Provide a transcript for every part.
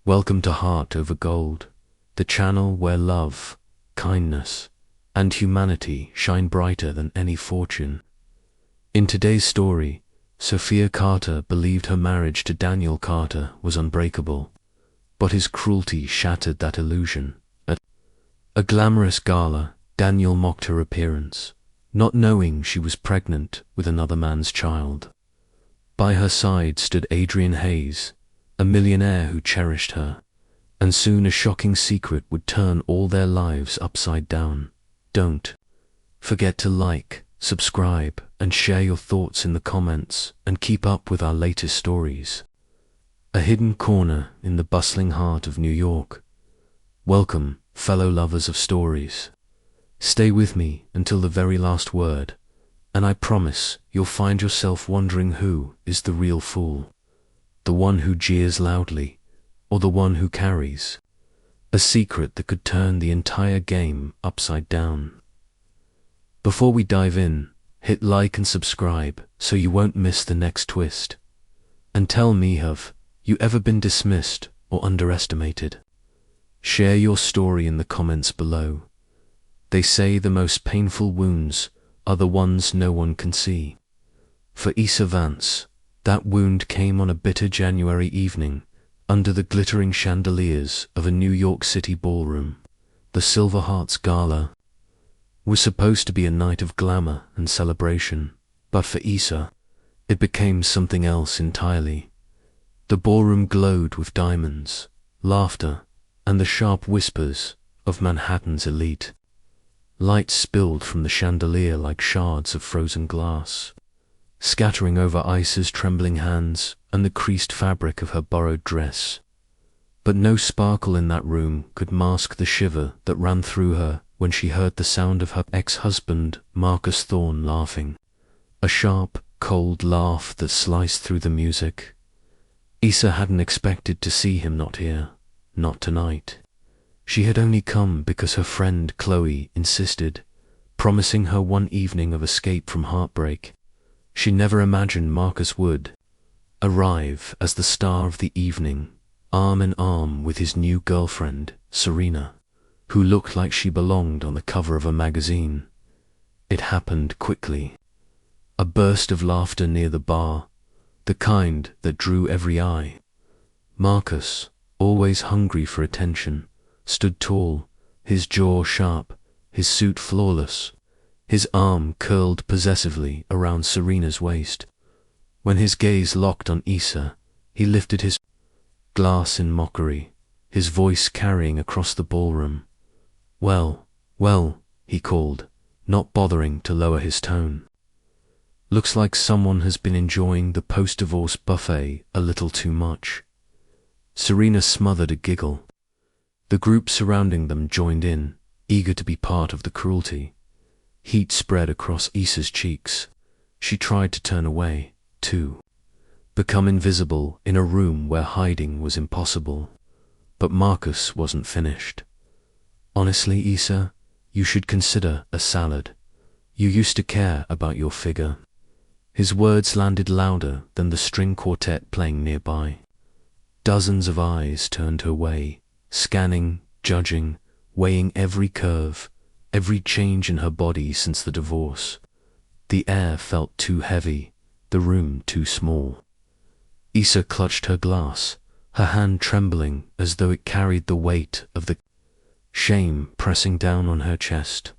Welcome to Heart Over Gold, the channel where love, kindness, and humanity shine brighter than any fortune. In today's story, Sophia Carter believed her marriage to Daniel Carter was unbreakable, but his cruelty shattered that illusion. At a glamorous gala, Daniel mocked her appearance, not knowing she was pregnant with another man's child. By her side stood Adrian Hayes, a millionaire who cherished her, and soon a shocking secret would turn all their lives upside down. Don't forget to like, subscribe, and share your thoughts in the comments, and keep up with our latest stories. A hidden corner in the bustling heart of New York. Welcome, fellow lovers of stories. Stay with me until the very last word, and I promise you'll find yourself wondering who is the real fool. The one who jeers loudly, or the one who carries a secret that could turn the entire game upside down. Before we dive in, hit like and subscribe so you won't miss the next twist. And tell me, have you ever been dismissed or underestimated? Share your story in the comments below. They say the most painful wounds are the ones no one can see. For Issa Vance, that wound came on a bitter January evening under the glittering chandeliers of a New York City ballroom. The Silver Hearts Gala was supposed to be a night of glamour and celebration, but for Issa, it became something else entirely. The ballroom glowed with diamonds, laughter, and the sharp whispers of Manhattan's elite. Light spilled from the chandelier like shards of frozen glass, scattering over Issa's trembling hands and the creased fabric of her borrowed dress. But no sparkle in that room could mask the shiver that ran through her when she heard the sound of her ex-husband Marcus Thorne laughing, a sharp, cold laugh that sliced through the music. Issa hadn't expected to see him, not here, not tonight. She had only come because her friend Chloe insisted, promising her one evening of escape from heartbreak. She never imagined Marcus would arrive as the star of the evening, arm in arm with his new girlfriend, Serena, who looked like she belonged on the cover of a magazine. It happened quickly. A burst of laughter near the bar, the kind that drew every eye. Marcus, always hungry for attention, stood tall, his jaw sharp, his suit flawless, his arm curled possessively around Serena's waist. When his gaze locked on Issa, he lifted his glass in mockery, his voice carrying across the ballroom. Well, he called, not bothering to lower his tone. Looks like someone has been enjoying the post-divorce buffet a little too much. Serena smothered a giggle. The group surrounding them joined in, eager to be part of the cruelty. Heat spread across Issa's cheeks. She tried to turn away, to become invisible in a room where hiding was impossible. But Marcus wasn't finished. Honestly, Issa, you should consider a salad. You used to care about your figure. His words landed louder than the string quartet playing nearby. Dozens of eyes turned her way, scanning, judging, weighing every curve, every change in her body since the divorce. The air felt too heavy, the room too small. Issa clutched her glass, her hand trembling as though it carried the weight of the shame pressing down on her chest.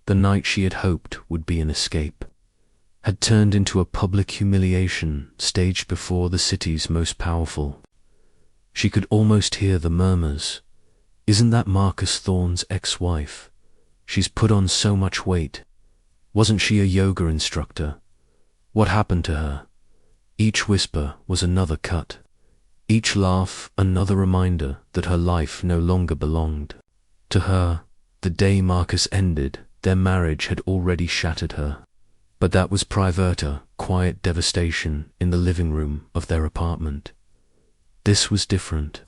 The night she had hoped would be an escape had turned into a public humiliation staged before the city's most powerful. She could almost hear the murmurs. Isn't that Marcus Thorne's ex-wife? She's put on so much weight. Wasn't she a yoga instructor? What happened to her? Each whisper was another cut. Each laugh another reminder that her life no longer belonged to her. The day Marcus ended, their marriage had already shattered her. But that was private, quiet devastation in the living room of their apartment. This was different.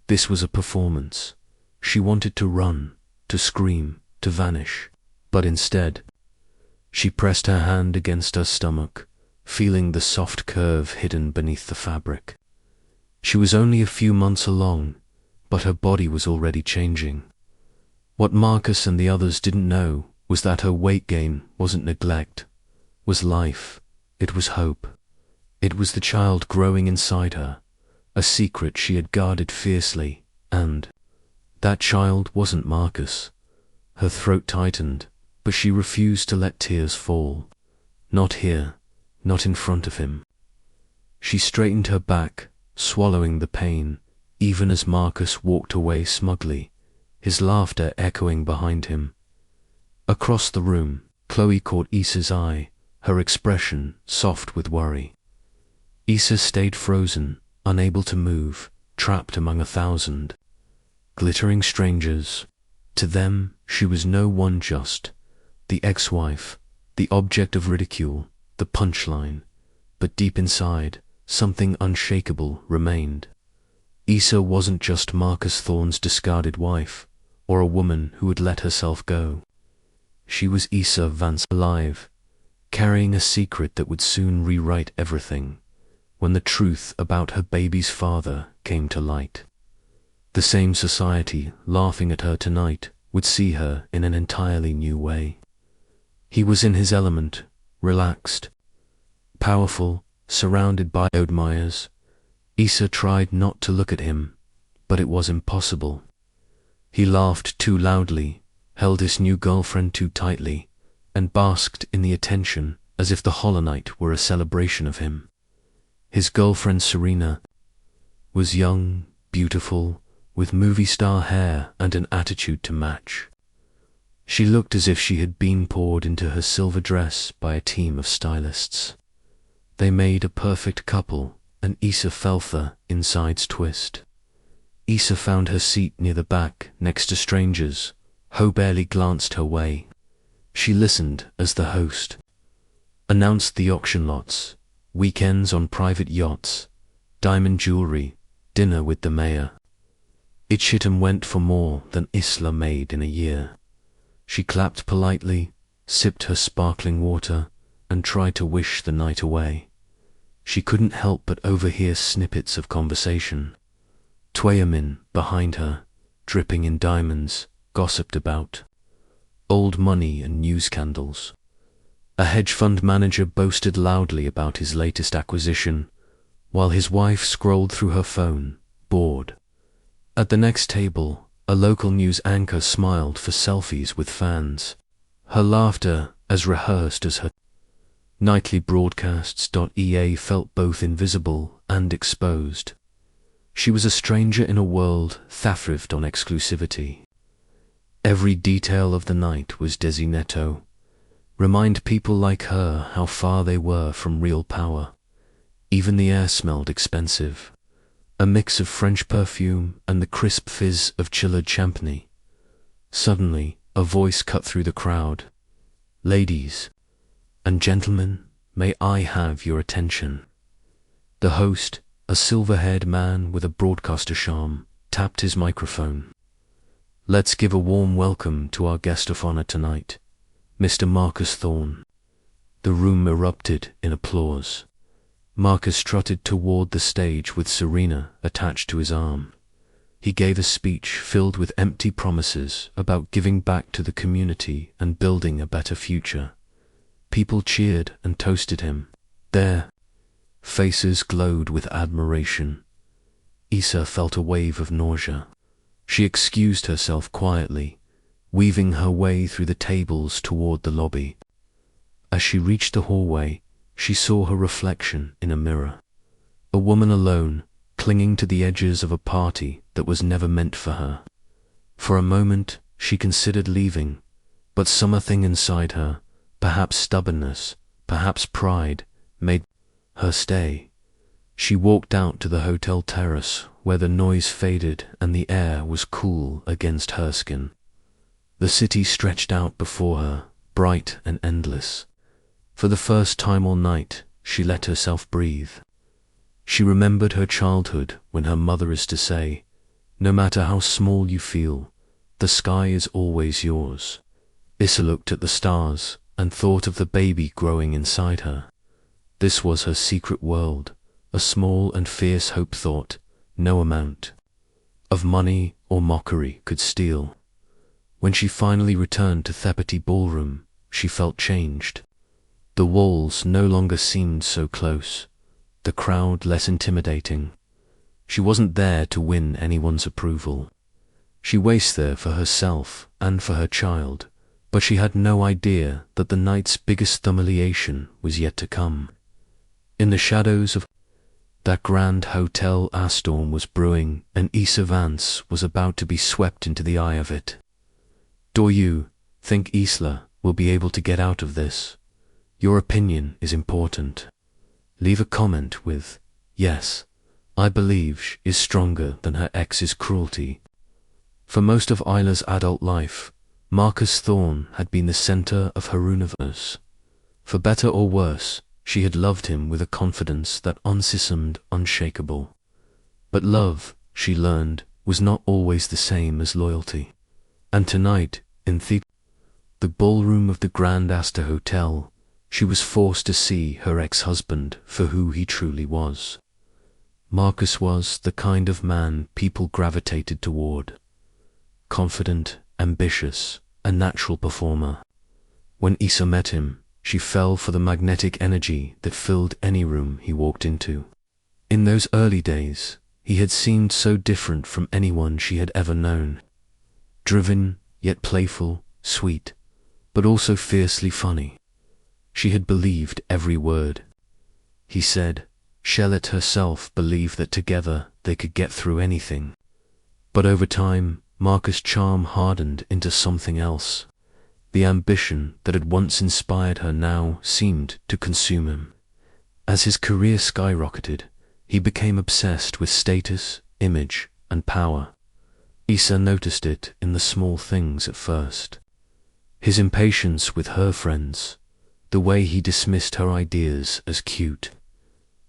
This was a performance. She wanted to run, to scream, to vanish, but instead, she pressed her hand against her stomach, feeling the soft curve hidden beneath the fabric. She was only a few months along, but her body was already changing. What Marcus and the others didn't know was that her weight gain wasn't neglect, was life, it was hope. It was the child growing inside her, a secret she had guarded fiercely, and that child wasn't Marcus. Her throat tightened, but she refused to let tears fall. Not here, not in front of him. She straightened her back, swallowing the pain, even as Marcus walked away smugly, his laughter echoing behind him. Across the room, Chloe caught Issa's eye, her expression soft with worry. Issa stayed frozen, unable to move, trapped among 1,000 glittering strangers. To them, she was no one, just the ex-wife, the object of ridicule, the punchline. But deep inside, something unshakable remained. Issa wasn't just Marcus Thorne's discarded wife, or a woman who had let herself go. She was Issa Vance, alive, carrying a secret that would soon rewrite everything, when the truth about her baby's father came to light. The same society laughing at her tonight would see her in an entirely new way. He was in his element, relaxed, powerful, surrounded by admirers. Issa tried not to look at him, but it was impossible. He laughed too loudly, held his new girlfriend too tightly, and basked in the attention as if the Hollow Night were a celebration of him. His girlfriend Serena was young, beautiful, with movie star hair and an attitude to match. She looked as if she had been poured into her silver dress by a team of stylists. They made a perfect couple, and Issa felt the insides twist. Issa found her seat near the back, next to strangers. Ho barely glanced her way. She listened as the host announced the auction lots, weekends on private yachts, diamond jewelry, dinner with the mayor. Each item went for more than Isla made in a year. She clapped politely, sipped her sparkling water, and tried to wish the night away. She couldn't help but overhear snippets of conversation. Twayamin, behind her, dripping in diamonds, gossiped about old money and news candles. A hedge fund manager boasted loudly about his latest acquisition, while his wife scrolled through her phone, bored. At the next table, a local news anchor smiled for selfies with fans, her laughter as rehearsed as her nightly broadcasts. EA felt both invisible and exposed. She was a stranger in a world that thrived on exclusivity. Every detail of the night was designato. Remind people like her how far they were from real power. Even the air smelled expensive, a mix of French perfume and the crisp fizz of chilled champagne. Suddenly, a voice cut through the crowd. "Ladies and gentlemen, may I have your attention?" The host, a silver-haired man with a broadcaster charm, tapped his microphone. "Let's give a warm welcome to our guest of honor tonight, Mr. Marcus Thorne." The room erupted in applause. Marcus trotted toward the stage with Serena attached to his arm. He gave a speech filled with empty promises about giving back to the community and building a better future. People cheered and toasted him. Their faces glowed with admiration. Issa felt a wave of nausea. She excused herself quietly, weaving her way through the tables toward the lobby. As she reached the hallway, she saw her reflection in a mirror. A woman alone, clinging to the edges of a party that was never meant for her. For a moment, she considered leaving, but something inside her, perhaps stubbornness, perhaps pride, made her stay. She walked out to the hotel terrace, where the noise faded and the air was cool against her skin. The city stretched out before her, bright and endless. For the first time all night, she let herself breathe. She remembered her childhood when her mother used to say, "No matter how small you feel, the sky is always yours." Issa looked at the stars and thought of the baby growing inside her. This was her secret world, a small and fierce hope thought, no amount of money or mockery could steal. When she finally returned to Thepati Ballroom, she felt changed. The walls no longer seemed so close, the crowd less intimidating. She wasn't there to win anyone's approval. She was there for herself and for her child, but she had no idea that the night's biggest humiliation was yet to come. In the shadows of that grand hotel, a storm was brewing, and Issa Vance was about to be swept into the eye of it. Do you think Isla will be able to get out of this? Your opinion is important. Leave a comment with, "Yes, I believe she is stronger than her ex's cruelty." For most of Isla's adult life, Marcus Thorne had been the center of her universe. For better or worse, she had loved him with a confidence that seemed unshakable. But love, she learned, was not always the same as loyalty. And tonight, in the ballroom of the Grand Astor Hotel, she was forced to see her ex-husband for who he truly was. Marcus was the kind of man people gravitated toward. Confident, ambitious, a natural performer. When Issa met him, she fell for the magnetic energy that filled any room he walked into. In those early days, he had seemed so different from anyone she had ever known. Driven, yet playful, sweet, but also fiercely funny. She had believed every word he said. She let herself believe that together they could get through anything. But over time, Marcus' charm hardened into something else. The ambition that had once inspired her now seemed to consume him. As his career skyrocketed, he became obsessed with status, image, and power. Issa noticed it in the small things at first. His impatience with her friends, the way he dismissed her ideas as cute,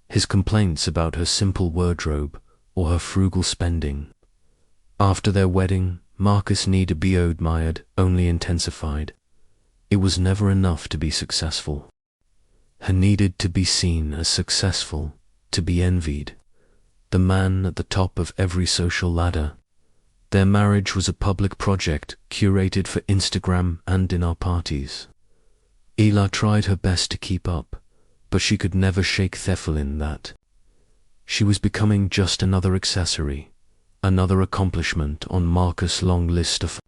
his complaints about her simple wardrobe or her frugal spending. After their wedding, Marcus' need to be admired only intensified. It was never enough to be successful. He needed to be seen as successful, to be envied. The man at the top of every social ladder. Their marriage was a public project curated for Instagram and dinner parties. Ela tried her best to keep up, but she could never shake Thephelin that. She was becoming just another accessory, another accomplishment on Marcus' long list of.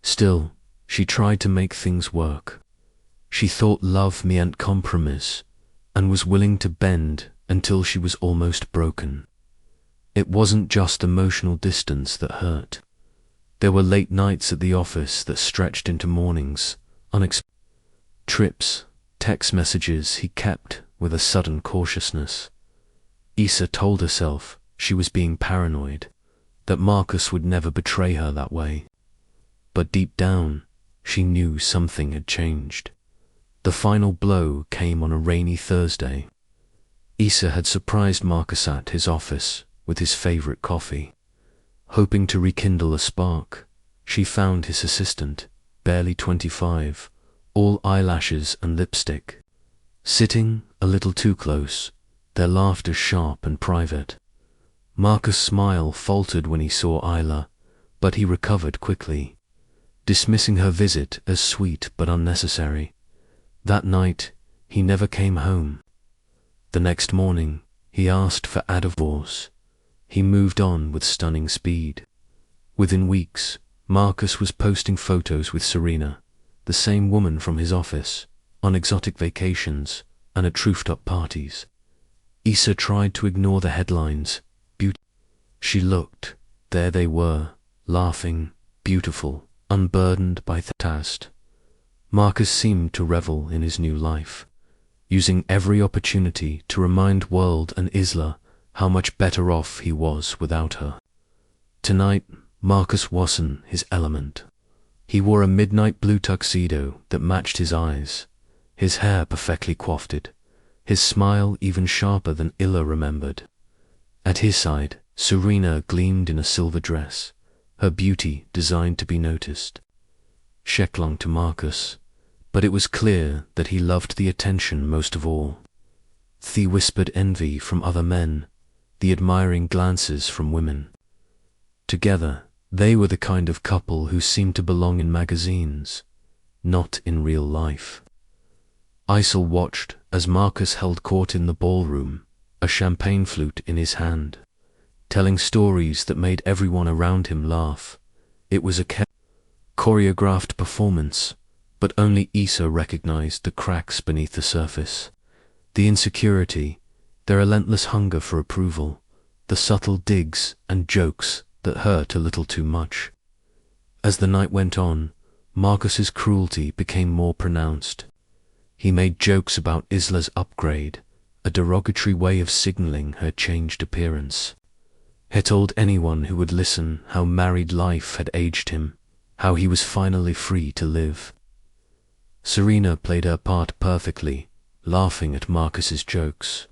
Still, she tried to make things work. She thought love meant compromise, and was willing to bend until she was almost broken. It wasn't just emotional distance that hurt. There were late nights at the office that stretched into mornings, unexpected trips, text messages he kept with a sudden cautiousness. Issa told herself she was being paranoid, that Marcus would never betray her that way. But deep down, she knew something had changed. The final blow came on a rainy Thursday. Issa had surprised Marcus at his office with his favorite coffee. Hoping to rekindle a spark, she found his assistant, barely 25, all eyelashes and lipstick, sitting a little too close, their laughter sharp and private. Marcus' smile faltered when he saw Isla, but he recovered quickly, dismissing her visit as sweet but unnecessary. That night, he never came home. The next morning, he asked for a divorce. He moved on with stunning speed. Within weeks, Marcus was posting photos with Serena, the same woman from his office, on exotic vacations and at rooftop parties. Issa tried to ignore the headlines. She looked. There they were, laughing, beautiful, unburdened by taste. Marcus seemed to revel in his new life, using every opportunity to remind World and Isla how much better off he was without her. Tonight, Marcus wasn't his element. He wore a midnight blue tuxedo that matched his eyes, his hair perfectly coiffed, his smile even sharper than Illa remembered. At his side, Serena gleamed in a silver dress, her beauty designed to be noticed. She clung to Marcus, but it was clear that he loved the attention most of all. The whispered envy from other men, the admiring glances from women. Together, they were the kind of couple who seemed to belong in magazines, not in real life. Isel watched as Marcus held court in the ballroom, a champagne flute in his hand, telling stories that made everyone around him laugh. It was a choreographed performance, but only Isa recognized the cracks beneath the surface. The insecurity, their relentless hunger for approval, the subtle digs and jokes that hurt a little too much. As the night went on, Marcus's cruelty became more pronounced. He made jokes about Isla's upgrade, a derogatory way of signaling her changed appearance. He told anyone who would listen how married life had aged him, how he was finally free to live. Serena played her part perfectly, laughing at Marcus's jokes,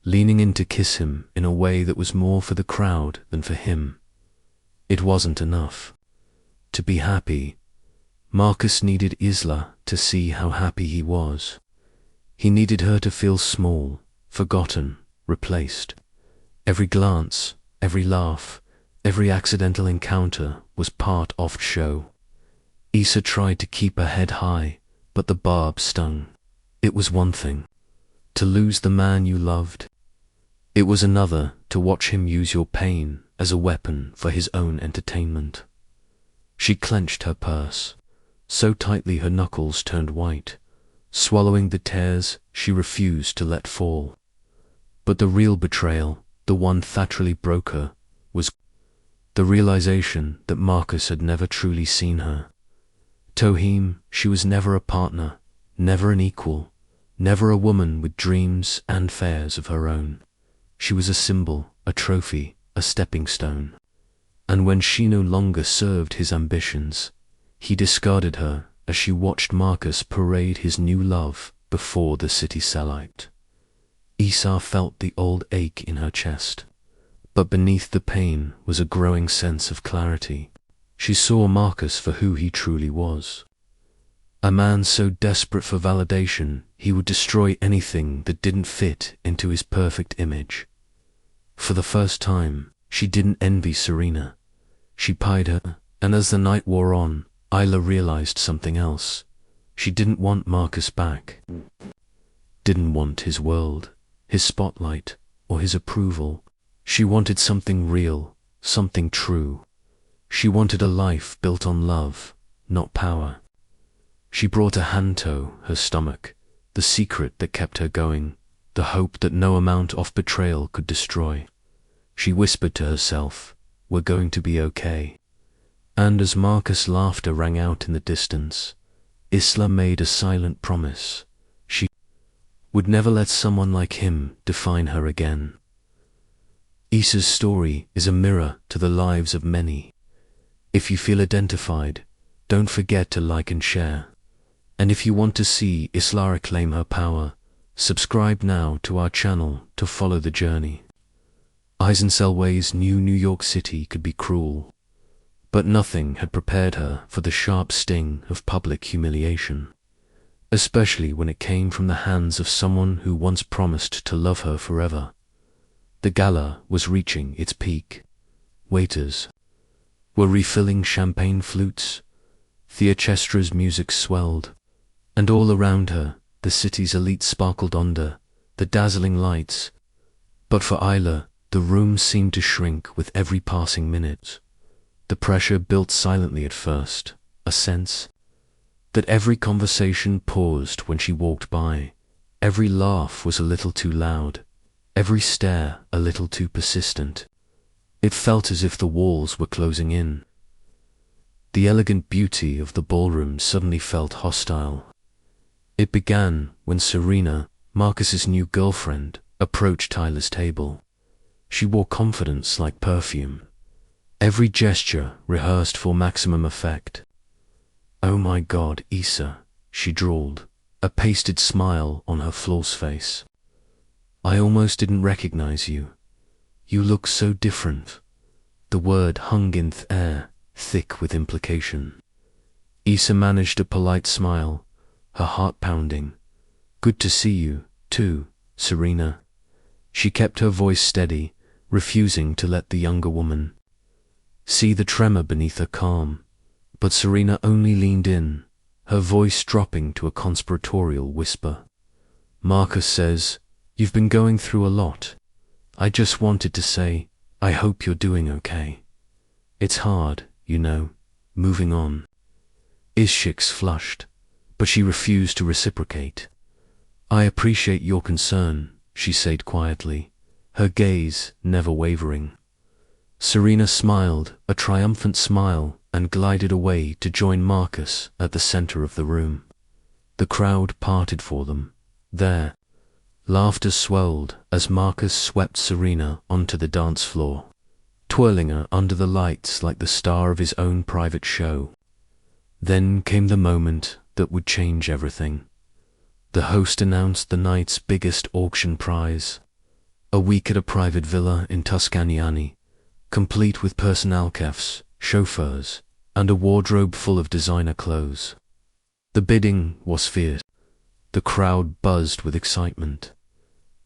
leaning in to kiss him in a way that was more for the crowd than for him. It wasn't enough. To be happy, Marcus needed Isla to see how happy he was. He needed her to feel small, forgotten, replaced. Every glance, every laugh, every accidental encounter was part of show. Isa tried to keep her head high, but the barb stung. It was one thing to lose the man you loved. It was another to watch him use your pain as a weapon for his own entertainment. She clenched her purse, so tightly her knuckles turned white, swallowing the tears she refused to let fall. But the real betrayal, the one that really broke her, was the realization that Marcus had never truly seen her. To him, she was never a partner, never an equal, never a woman with dreams and fears of her own. She was a symbol, a trophy, a stepping stone. And when she no longer served his ambitions, he discarded her as she watched Marcus parade his new love before the city Selite. Isa felt the old ache in her chest, but beneath the pain was a growing sense of clarity. She saw Marcus for who he truly was. A man so desperate for validation he would destroy anything that didn't fit into his perfect image. For the first time, she didn't envy Serena. She pied her, and as the night wore on, Isla realized something else. She didn't want Marcus back. Didn't want his world, his spotlight, or his approval. She wanted something real, something true. She wanted a life built on love, not power. She brought a hand to her stomach, the secret that kept her going, the hope that no amount of betrayal could destroy. She whispered to herself, "We're going to be okay." And as Marcus' laughter rang out in the distance, Isla made a silent promise. She would never let someone like him define her again. Isa's story is a mirror to the lives of many. If you feel identified, don't forget to like and share. And if you want to see Isla reclaim her power, subscribe now to our channel to follow the journey. Eisenselway's new New York City could be cruel, but nothing had prepared her for the sharp sting of public humiliation, especially when it came from the hands of someone who once promised to love her forever. The gala was reaching its peak. Waiters were refilling champagne flutes, the orchestra's music swelled, and all around her, the city's elite sparkled under the dazzling lights. But for Isla, the room seemed to shrink with every passing minute. The pressure built silently at first, a sense that every conversation paused when she walked by, every laugh was a little too loud, every stare a little too persistent. It felt as if the walls were closing in. The elegant beauty of the ballroom suddenly felt hostile. It began when Serena, Marcus's new girlfriend, approached Tyler's table. She wore confidence like perfume, every gesture rehearsed for maximum effect. "Oh my God, Isa," she drawled, a pasted smile on her flawless face. "I almost didn't recognize you. You look so different." The word hung in the air, thick with implication. Isa managed a polite smile, her heart pounding. "Good to see you, too, Serena." She kept her voice steady, refusing to let the younger woman see the tremor beneath her calm, but Serena only leaned in, her voice dropping to a conspiratorial whisper. Marcus says, "You've been going through a lot. I just wanted to say, I hope you're doing okay. It's hard, you know, moving on." Ishix flushed, but she refused to reciprocate. "I appreciate your concern," she said quietly, her gaze never wavering. Serena smiled a triumphant smile and glided away to join Marcus at the center of the room. The crowd parted for them. There, laughter swelled as Marcus swept Serena onto the dance floor, twirling her under the lights like the star of his own private show. Then came the moment that would change everything. The host announced the night's biggest auction prize, a week at a private villa in Tuscany, complete with personalchefs, chauffeurs, and a wardrobe full of designer clothes. The bidding was fierce. The crowd buzzed with excitement.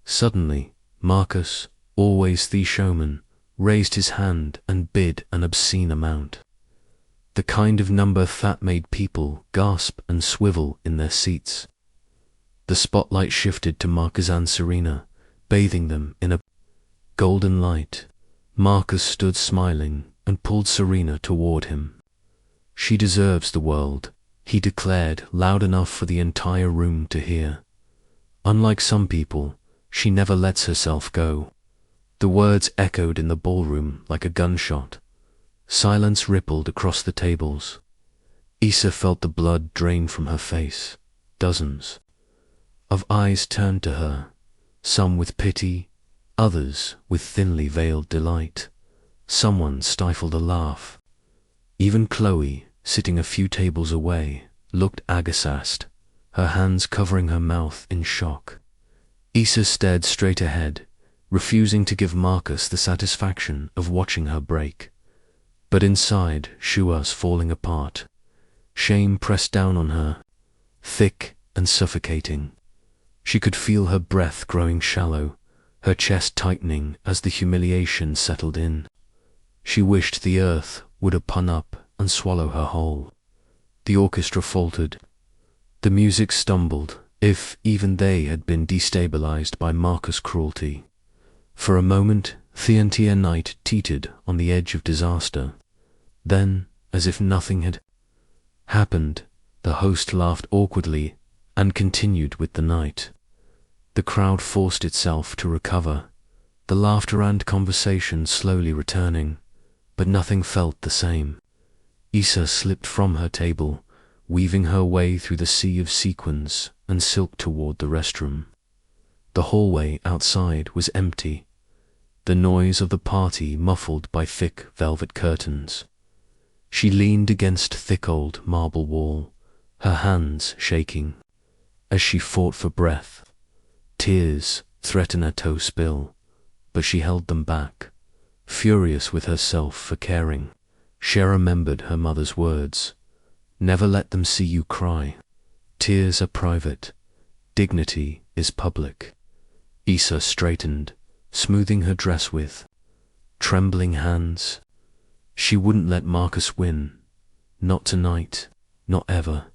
Suddenly, Marcus, always the showman, raised his hand and bid an obscene amount. The kind of number that made people gasp and swivel in their seats. The spotlight shifted to Marcus and Serena, bathing them in a golden light. Marcus stood smiling and pulled Serena toward him. "She deserves the world," he declared loud enough for the entire room to hear. "Unlike some people, she never lets herself go." The words echoed in the ballroom like a gunshot. Silence rippled across the tables. Issa felt the blood drain from her face. Dozens of eyes turned to her, some with pity, others with thinly veiled delight. Someone stifled a laugh. Even Chloe, sitting a few tables away, looked aghast, her hands covering her mouth in shock. Issa stared straight ahead, refusing to give Marcus the satisfaction of watching her break. But inside, she was falling apart. Shame pressed down on her, thick and suffocating. She could feel her breath growing shallow, her chest tightening as the humiliation settled in. She wished the earth would open up and swallow her whole. The orchestra faltered. The music stumbled, if even they had been destabilized by Marcus' cruelty. For a moment, the entire night teetered on the edge of disaster. Then, as if nothing had happened, the host laughed awkwardly and continued with the night. The crowd forced itself to recover, the laughter and conversation slowly returning, but nothing felt the same. Issa slipped from her table, weaving her way through the sea of sequins and silk toward the restroom. The hallway outside was empty, the noise of the party muffled by thick velvet curtains. She leaned against thick old marble wall, her hands shaking, as she fought for breath. Tears threatened her to spill, but she held them back. Furious with herself for caring, she remembered her mother's words. "Never let them see you cry. Tears are private. Dignity is public." Issa straightened, smoothing her dress with trembling hands. She wouldn't let Marcus win. Not tonight, not ever.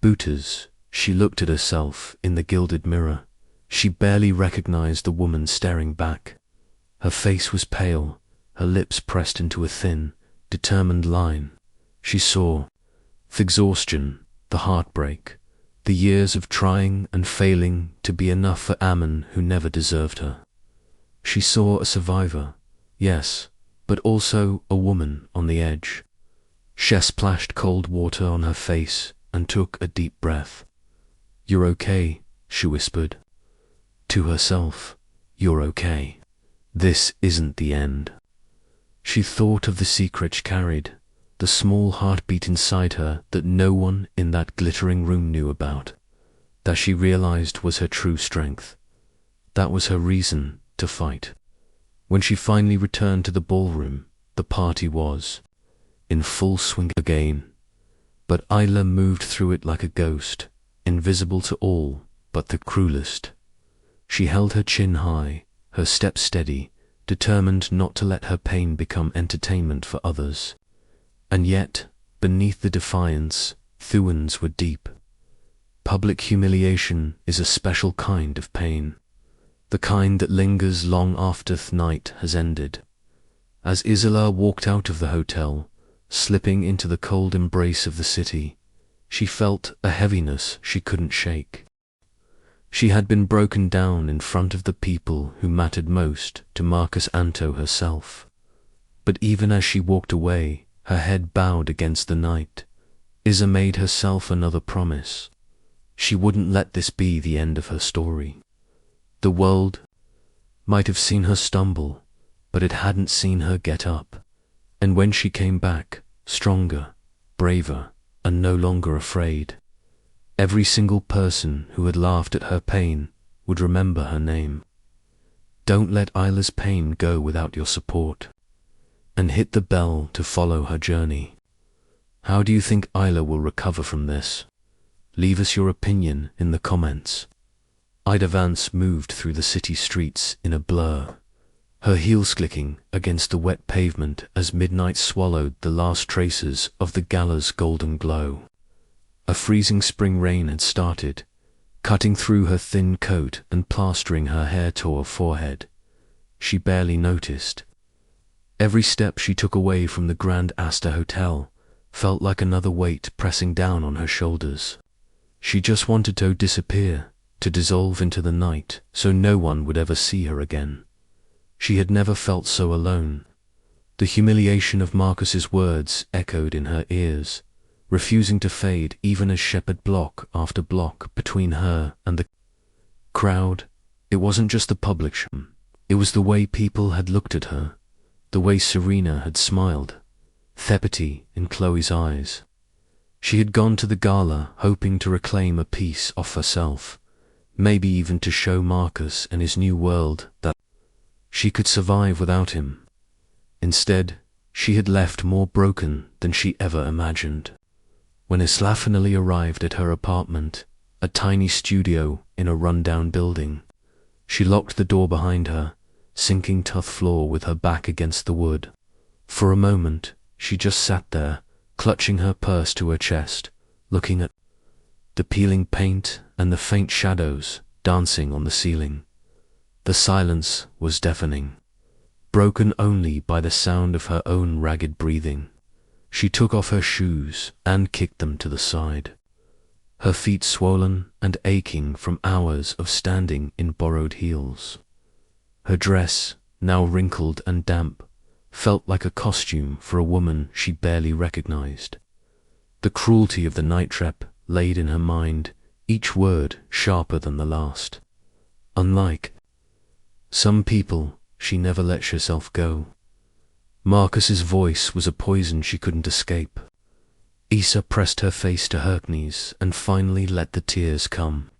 Booters, she looked at herself in the gilded mirror. She barely recognized the woman staring back. Her face was pale, her lips pressed into a thin, determined line. She saw the exhaustion, the heartbreak, the years of trying and failing to be enough for Ammon who never deserved her. She saw a survivor, yes, but also a woman on the edge. She splashed cold water on her face and took a deep breath. "You're okay," she whispered. To herself, "You're okay. This isn't the end." She thought of the secret she carried, the small heartbeat inside her that no one in that glittering room knew about, that she realized was her true strength. That was her reason to fight. When she finally returned to the ballroom, the party was in full swing again. But Isla moved through it like a ghost, invisible to all but the cruelest. She held her chin high, her step steady, determined not to let her pain become entertainment for others. And yet, beneath the defiance, wounds were deep. Public humiliation is a special kind of pain, the kind that lingers long after the night has ended. As Isola walked out of the hotel, slipping into the cold embrace of the city, she felt a heaviness she couldn't shake. She had been broken down in front of the people who mattered most to Marcus Anto herself. But even as she walked away, her head bowed against the night, Isa made herself another promise. She wouldn't let this be the end of her story. The world might have seen her stumble, but it hadn't seen her get up. And when she came back, stronger, braver, and no longer afraid, every single person who had laughed at her pain would remember her name. Don't let Isla's pain go without your support. And hit the bell to follow her journey. How do you think Isla will recover from this? Leave us your opinion in the comments. Ida Vance moved through the city streets in a blur, her heels clicking against the wet pavement as midnight swallowed the last traces of the gala's golden glow. A freezing spring rain had started, cutting through her thin coat and plastering her hair-tore forehead. She barely noticed. Every step she took away from the Grand Astor Hotel felt like another weight pressing down on her shoulders. She just wanted to disappear, to dissolve into the night, so no one would ever see her again. She had never felt so alone. The humiliation of Marcus's words echoed in her ears, refusing to fade even as shepherd block after block between her and the crowd. It wasn't just the public shame, it was the way people had looked at her, the way Serena had smiled, thepity in Chloe's eyes. She had gone to the gala hoping to reclaim a piece of herself, maybe even to show Marcus and his new world that she could survive without him. Instead, she had left more broken than she ever imagined. When Isla finally arrived at her apartment, a tiny studio in a rundown building, she locked the door behind her, sinking to the floor with her back against the wood. For a moment, she just sat there, clutching her purse to her chest, looking at the peeling paint and the faint shadows dancing on the ceiling. The silence was deafening, broken only by the sound of her own ragged breathing. She took off her shoes and kicked them to the side, her feet swollen and aching from hours of standing in borrowed heels. Her dress, now wrinkled and damp, felt like a costume for a woman she barely recognized. The cruelty of the night trap laid in her mind, each word sharper than the last. Unlike some people, she never let herself go. Marcus's voice was a poison she couldn't escape. Isa pressed her face to her knees and finally let the tears come.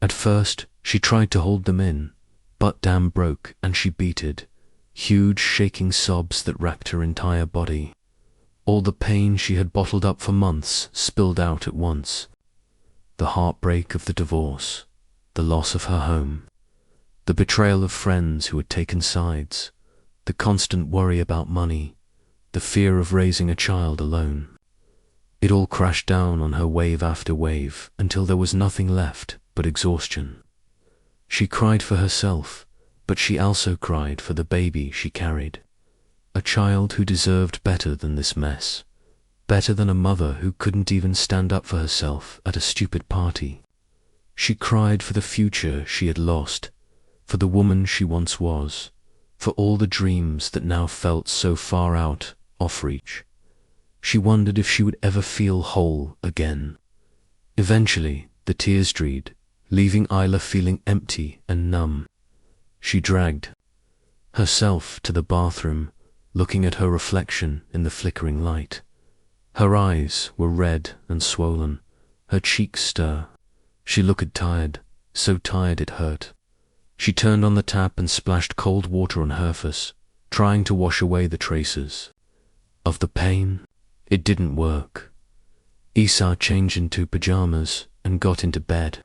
At first, she tried to hold them in, but dam broke and she beated, huge shaking sobs that racked her entire body. All the pain she had bottled up for months spilled out at once. The heartbreak of the divorce, the loss of her home, the betrayal of friends who had taken sides, the constant worry about money, the fear of raising a child alone. It all crashed down on her wave after wave until there was nothing left but exhaustion. She cried for herself, but she also cried for the baby she carried, a child who deserved better than this mess, better than a mother who couldn't even stand up for herself at a stupid party. She cried for the future she had lost, for the woman she once was, for all the dreams that now felt so far out, off reach. She wondered if she would ever feel whole again. Eventually, the tears dried, leaving Isla feeling empty and numb. She dragged herself to the bathroom, looking at her reflection in the flickering light. Her eyes were red and swollen, her cheeks stir. She looked tired, so tired it hurt. She turned on the tap and splashed cold water on her face, trying to wash away the traces of the pain. It didn't work. Isa changed into pajamas and got into bed,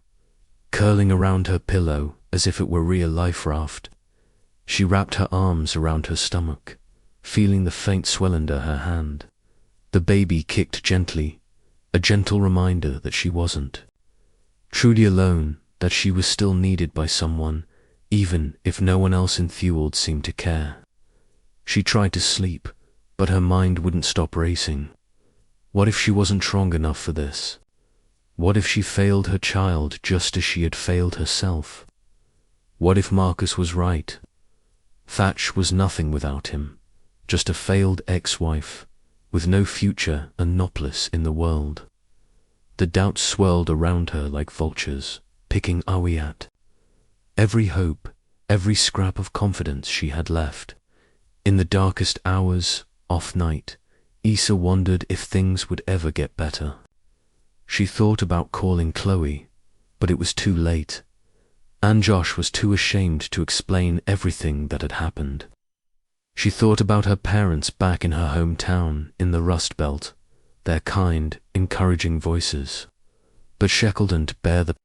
curling around her pillow as if it were real life raft. She wrapped her arms around her stomach, feeling the faint swell under her hand. The baby kicked gently, a gentle reminder that she wasn't truly alone, that she was still needed by someone, even if no one else in Thewald seemed to care. She tried to sleep, but her mind wouldn't stop racing. What if she wasn't strong enough for this? What if she failed her child just as she had failed herself? What if Marcus was right? Thatch was nothing without him, just a failed ex-wife, with no future and nopless in the world. The doubts swirled around her like vultures, picking away at every hope, every scrap of confidence she had left. In the darkest hours, off night, Issa wondered if things would ever get better. She thought about calling Chloe, but it was too late, and Josh was too ashamed to explain everything that had happened. She thought about her parents back in her hometown in the Rust Belt, their kind, encouraging voices, but she couldn't bear the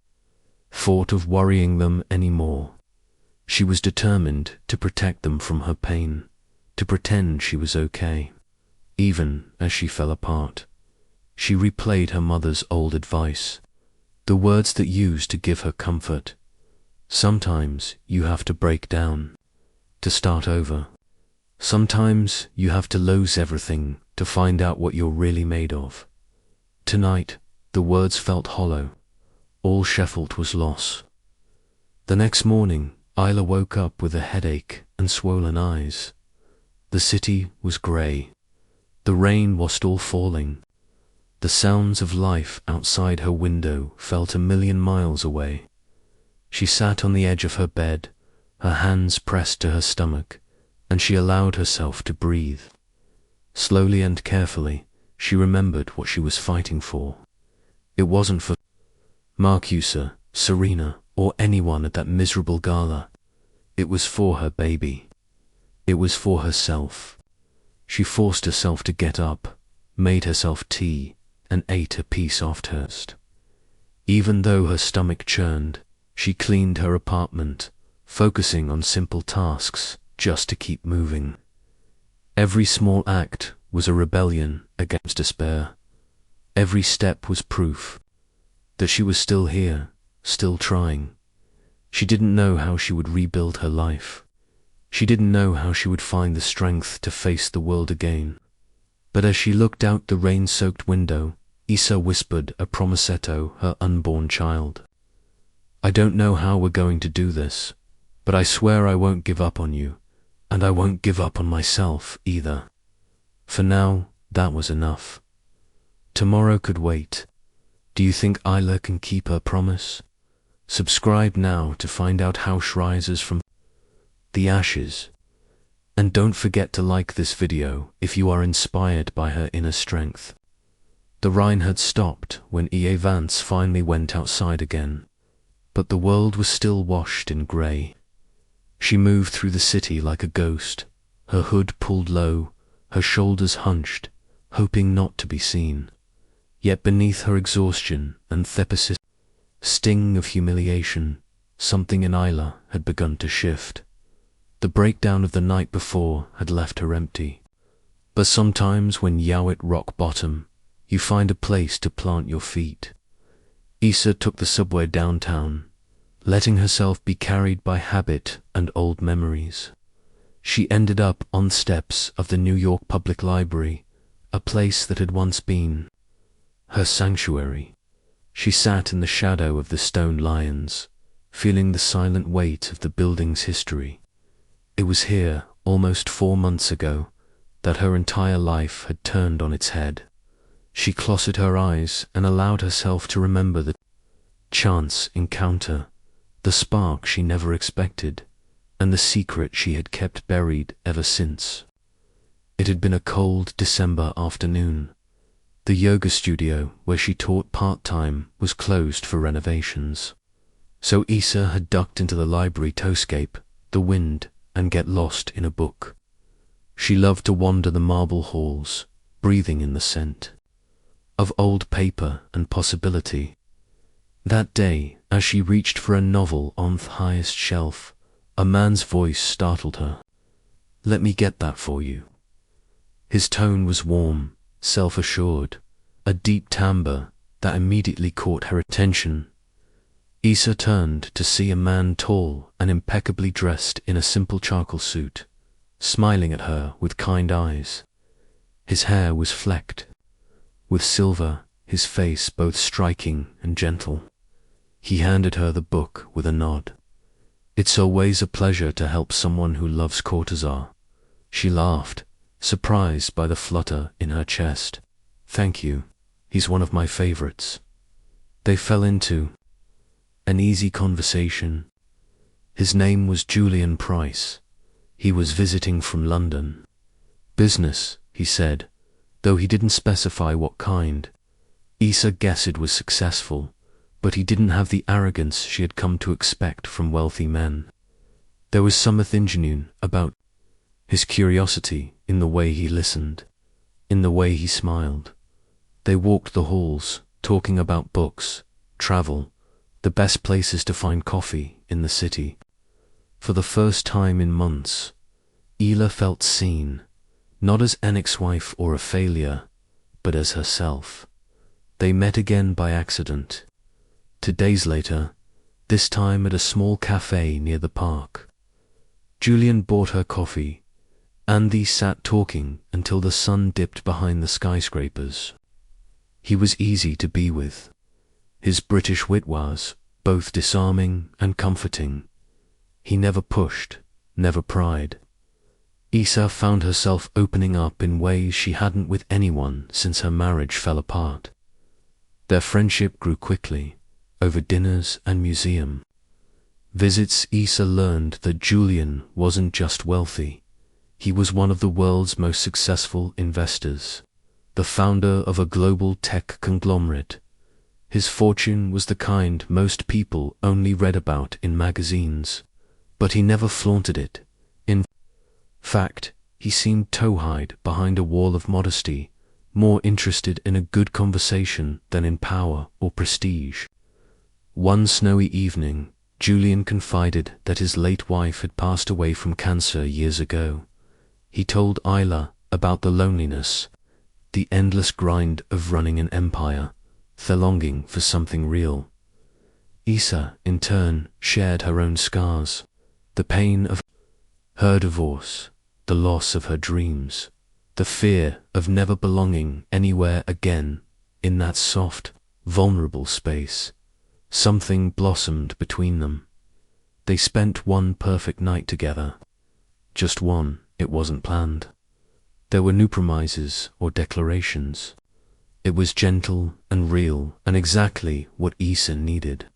thought of worrying them any more. She was determined to protect them from her pain, to pretend she was okay. Even as she fell apart, she replayed her mother's old advice, the words that used to give her comfort. Sometimes you have to break down, to start over. Sometimes you have to lose everything to find out what you're really made of. Tonight, the words felt hollow. All she felt was loss. The next morning, Isla woke up with a headache and swollen eyes. The city was grey. The rain was still falling. The sounds of life outside her window felt a million miles away. She sat on the edge of her bed, her hands pressed to her stomach, and she allowed herself to breathe. Slowly and carefully, she remembered what she was fighting for. It wasn't for Marcusa, Serena, or anyone at that miserable gala. It was for her baby. It was for herself. She forced herself to get up, made herself tea, and ate a piece off toast. Even though her stomach churned, she cleaned her apartment, focusing on simple tasks just to keep moving. Every small act was a rebellion against despair. Every step was proof that she was still here, still trying. She didn't know how she would rebuild her life. She didn't know how she would find the strength to face the world again. But as she looked out the rain-soaked window, Issa whispered a promesetto, her unborn child. I don't know how we're going to do this, but I swear I won't give up on you, and I won't give up on myself either. For now, that was enough. Tomorrow could wait. Do you think Isla can keep her promise? Subscribe now to find out how she rises from the ashes. And don't forget to like this video if you are inspired by her inner strength. The rain had stopped when E.A. Vance finally went outside again, but the world was still washed in grey. She moved through the city like a ghost, her hood pulled low, her shoulders hunched, hoping not to be seen. Yet beneath her exhaustion and the sting of humiliation, something in Isla had begun to shift. The breakdown of the night before had left her empty. But sometimes when you're at rock bottom, you find a place to plant your feet. Issa took the subway downtown, letting herself be carried by habit and old memories. She ended up on the steps of the New York Public Library, a place that had once been her sanctuary. She sat in the shadow of the stone lions, feeling the silent weight of the building's history. It was here, almost 4 months ago, that her entire life had turned on its head. She closed her eyes and allowed herself to remember the chance encounter, the spark she never expected, and the secret she had kept buried ever since. It had been a cold December afternoon. The yoga studio where she taught part-time was closed for renovations. So Issa had ducked into the library to escape the wind and get lost in a book. She loved to wander the marble halls, breathing in the scent of old paper and possibility. That day, as she reached for a novel on the highest shelf, A man's voice startled her. "Let me get that for you." His tone was warm, self-assured, a deep timbre that immediately caught her attention. Issa turned to see a man tall and impeccably dressed in a simple charcoal suit, smiling at her with kind eyes. His hair was flecked with silver, his face both striking and gentle. He handed her the book with a nod. "It's always a pleasure to help someone who loves Cortazar." She laughed, surprised by the flutter in her chest. "Thank you. He's one of my favorites." They fell into an easy conversation. His name was Julian Price. He was visiting from London. "Business," he said, though he didn't specify what kind. Issa guessed it was successful, but he didn't have the arrogance she had come to expect from wealthy men. There was something genuine about his curiosity, in the way he listened, in the way he smiled. They walked the halls, talking about books, travel, the best places to find coffee in the city. For the first time in months, Ila felt seen, not as an ex-wife or a failure, but as herself. They met again by accident. 2 days later, this time at a small cafe near the park. Julian bought her coffee, and they sat talking until the sun dipped behind the skyscrapers. He was easy to be with. His British wit was both disarming and comforting. He never pushed, never pried. Issa found herself opening up in ways she hadn't with anyone since her marriage fell apart. Their friendship grew quickly, over dinners and museum visits. Issa learned that Julian wasn't just wealthy. He was one of the world's most successful investors, the founder of a global tech conglomerate. His fortune was the kind most people only read about in magazines, but he never flaunted it. In fact, he seemed toe-hide behind a wall of modesty, more interested in a good conversation than in power or prestige. One snowy evening, Julian confided that his late wife had passed away from cancer years ago. He told Isla about the loneliness, the endless grind of running an empire, the longing for something real. Issa, in turn, shared her own scars, the pain of her divorce, the loss of her dreams, the fear of never belonging anywhere again. In that soft, vulnerable space, something blossomed between them. They spent one perfect night together. Just one. It wasn't planned. There were no promises or declarations. It was gentle and real, and exactly what Issa needed.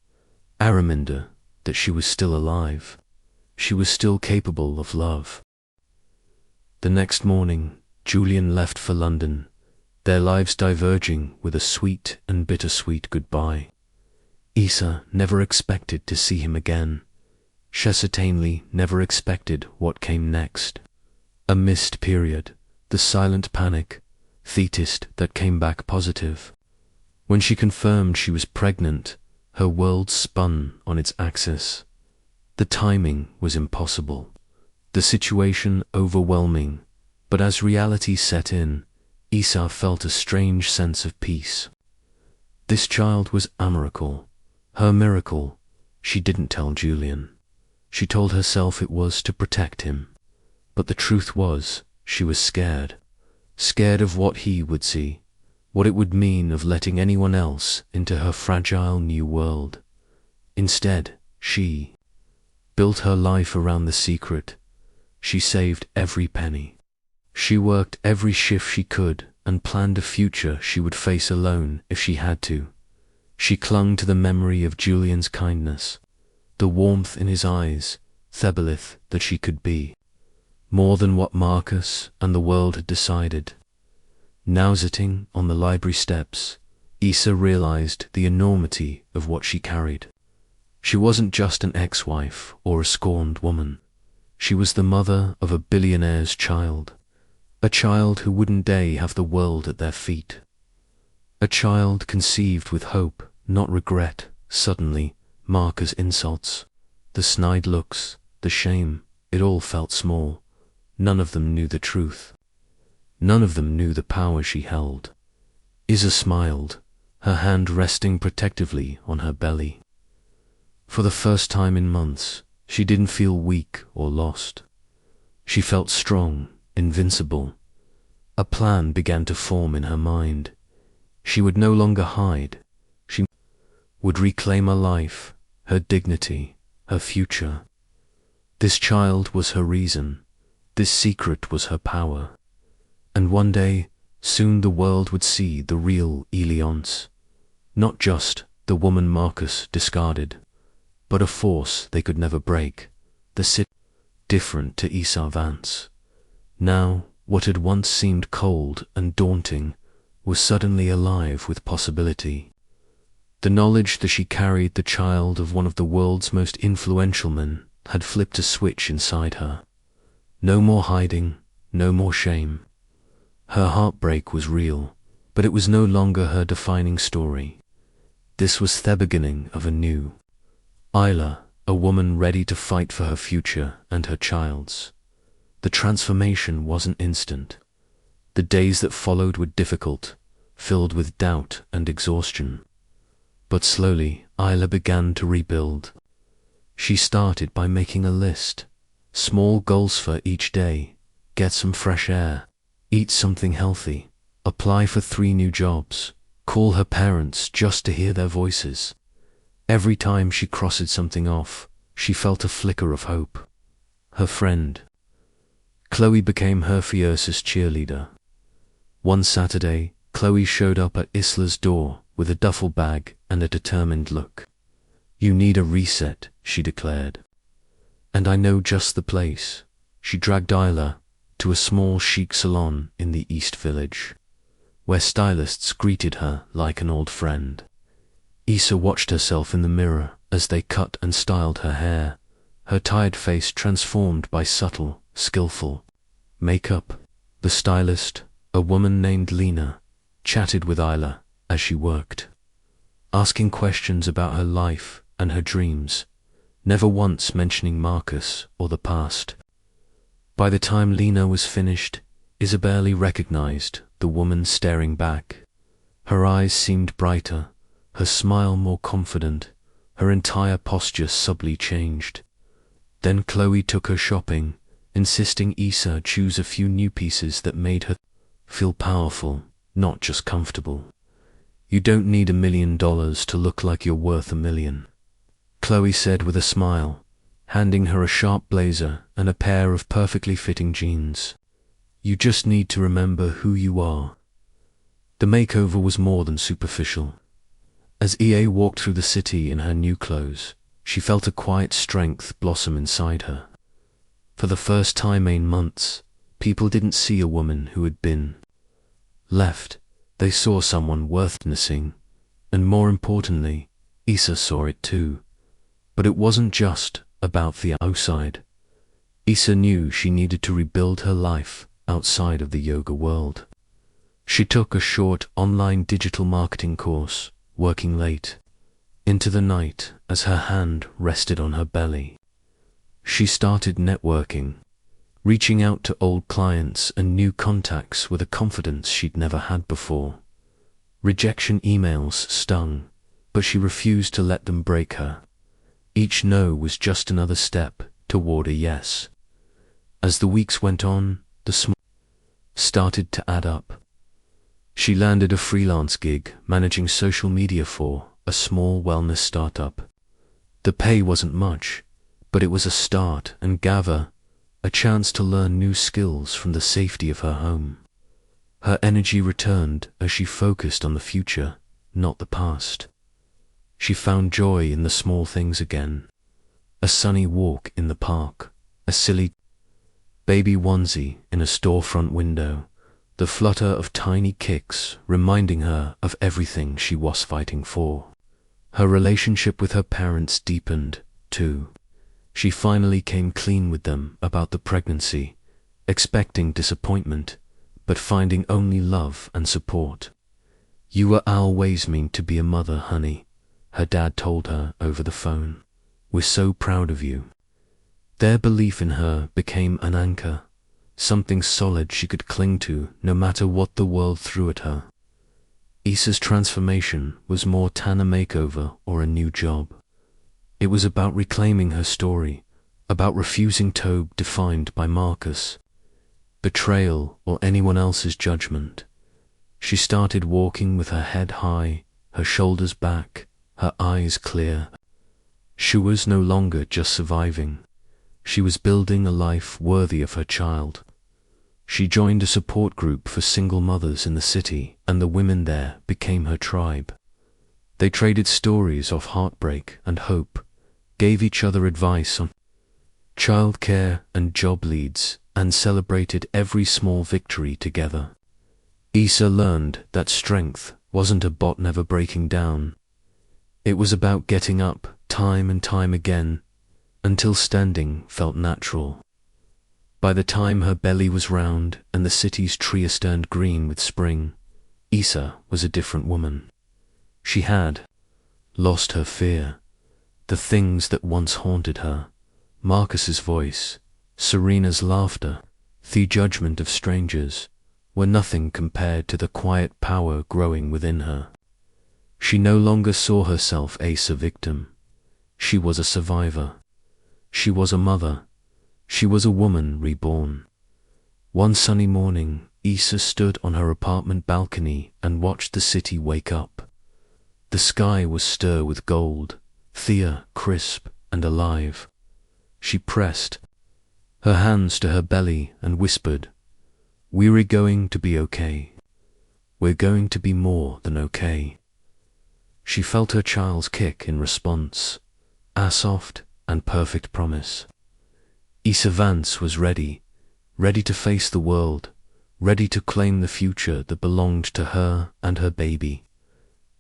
A reminder that she was still alive. She was still capable of love. The next morning, Julian left for London, their lives diverging with a sweet and bittersweet goodbye. Issa never expected to see him again. She certainly never expected what came next. A missed period, the silent panic, the test that came back positive. When she confirmed she was pregnant, her world spun on its axis. The timing was impossible, the situation overwhelming, but as reality set in, Issa felt a strange sense of peace. This child was a miracle, her miracle. She didn't tell Julian. She told herself it was to protect him. But the truth was, she was scared. Scared of what he would see, what it would mean of letting anyone else into her fragile new world. Instead, she built her life around the secret. She saved every penny. She worked every shift she could and planned a future she would face alone if she had to. She clung to the memory of Julian's kindness, the warmth in his eyes, the belief that she could be more than what Marcus and the world had decided. Now sitting on the library steps, Issa realized the enormity of what she carried. She wasn't just an ex-wife or a scorned woman. She was the mother of a billionaire's child, a child who wouldn't day have the world at their feet. A child conceived with hope, not regret. Suddenly, Marcus' insults, the snide looks, the shame, it all felt small. None of them knew the truth. None of them knew the power she held. Isa smiled, her hand resting protectively on her belly. For the first time in months, she didn't feel weak or lost. She felt strong, invincible. A plan began to form in her mind. She would no longer hide. She would reclaim her life, her dignity, her future. This child was her reason. This secret was her power. And one day, soon the world would see the real Eliance. Not just the woman Marcus discarded, but a force they could never break. The city, different to Isa Vance. Now, what had once seemed cold and daunting was suddenly alive with possibility. The knowledge that she carried the child of one of the world's most influential men had flipped a switch inside her. No more hiding, no more shame. Her heartbreak was real, but it was no longer her defining story. This was the beginning of a new Isla, a woman ready to fight for her future and her child's. The transformation wasn't instant. The days that followed were difficult, filled with doubt and exhaustion. But slowly, Isla began to rebuild. She started by making a list. Small goals for each day. Get some fresh air. Eat something healthy. Apply for 3 new jobs. Call her parents just to hear their voices. Every time she crossed something off, she felt a flicker of hope. Her friend, Chloe, became her fiercest cheerleader. One Saturday, Chloe showed up at Isla's door with a duffel bag and a determined look. "You need a reset," she declared. "And I know just the place." She dragged Isla to a small chic salon in the East Village, where stylists greeted her like an old friend. Isa watched herself in the mirror as they cut and styled her hair, her tired face transformed by subtle, skillful makeup. The stylist, a woman named Lena, chatted with Isla as she worked, asking questions about her life and her dreams, never once mentioning Marcus or the past. By the time Lena was finished, Isabelle recognized the woman staring back. Her eyes seemed brighter, her smile more confident, her entire posture subtly changed. Then Chloe took her shopping, insisting Isa choose a few new pieces that made her feel powerful, not just comfortable. "You don't need $1 million to look like you're worth $1 million," Chloe said with a smile, handing her a sharp blazer and a pair of perfectly fitting jeans. "You just need to remember who you are." The makeover was more than superficial. As EA walked through the city in her new clothes, she felt a quiet strength blossom inside her. For the first time in months, people didn't see a woman who had been left. They saw someone worth noticing, and more importantly, Isa saw it too. But it wasn't just about the outside. Isa knew she needed to rebuild her life outside of the yoga world. She took a short online digital marketing course, working late into the night as her hand rested on her belly. She started networking, reaching out to old clients and new contacts with a confidence she'd never had before. Rejection emails stung, but she refused to let them break her. Each no was just another step toward a yes. As the weeks went on, the small started to add up. She landed a freelance gig managing social media for a small wellness startup. The pay wasn't much, but it was a start and gave her a chance to learn new skills from the safety of her home. Her energy returned as she focused on the future, not the past. She found joy in the small things again. A sunny walk in the park, a silly baby onesie in a storefront window, the flutter of tiny kicks reminding her of everything she was fighting for. Her relationship with her parents deepened, too. She finally came clean with them about the pregnancy, expecting disappointment, but finding only love and support. "You were always meant to be a mother, honey," her dad told her over the phone. "We're so proud of you." Their belief in her became an anchor, something solid she could cling to no matter what the world threw at her. Issa's transformation was more than a makeover or a new job. It was about reclaiming her story, about refusing to be defined by Marcus, betrayal, or anyone else's judgment. She started walking with her head high, her shoulders back, her eyes clear. She was no longer just surviving. She was building a life worthy of her child. She joined a support group for single mothers in the city, and the women there became her tribe. They traded stories of heartbreak and hope, gave each other advice on childcare and job leads, and celebrated every small victory together. Issa learned that strength wasn't about never breaking down. It was about getting up time and time again until standing felt natural. By the time her belly was round and the city's trees turned green with spring, Issa was a different woman. She had lost her fear, the things that once haunted her, Marcus's voice, Serena's laughter, the judgment of strangers, were nothing compared to the quiet power growing within her. She no longer saw herself as a victim. She was a survivor. She was a mother. She was a woman reborn. One sunny morning, Issa stood on her apartment balcony and watched the city wake up. The sky was stir with gold, clear, crisp, and alive. She pressed her hands to her belly and whispered, "We're going to be okay. We're going to be more than okay." She felt her child's kick in response, a soft and perfect promise. Issa Vance was ready to face the world, ready to claim the future that belonged to her and her baby.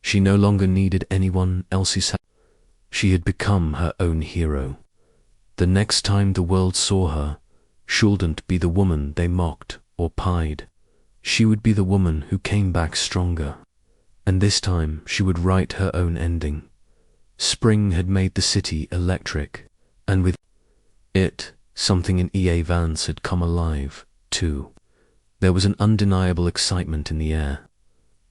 She no longer needed anyone else's help. She had become her own hero. The next time the world saw her, shouldn't be the woman they mocked or pied. She would be the woman who came back stronger. And this time she would write her own ending. Spring had made the city electric, and with it, something in Issa Vance had come alive, too. There was an undeniable excitement in the air,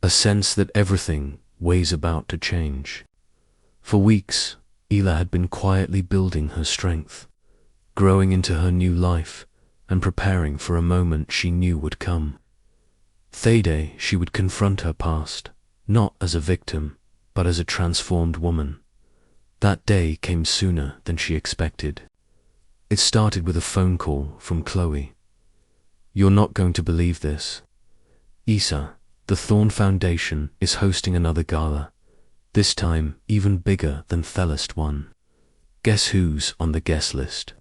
a sense that everything was about to change. For weeks, Issa had been quietly building her strength, growing into her new life, and preparing for a moment she knew would come. The day she would confront her past, not as a victim, but as a transformed woman. That day came sooner than she expected. It started with a phone call from Chloe. "You're not going to believe this. Issa, the Thorn Foundation is hosting another gala, this time even bigger than the last one. Guess who's on the guest list?"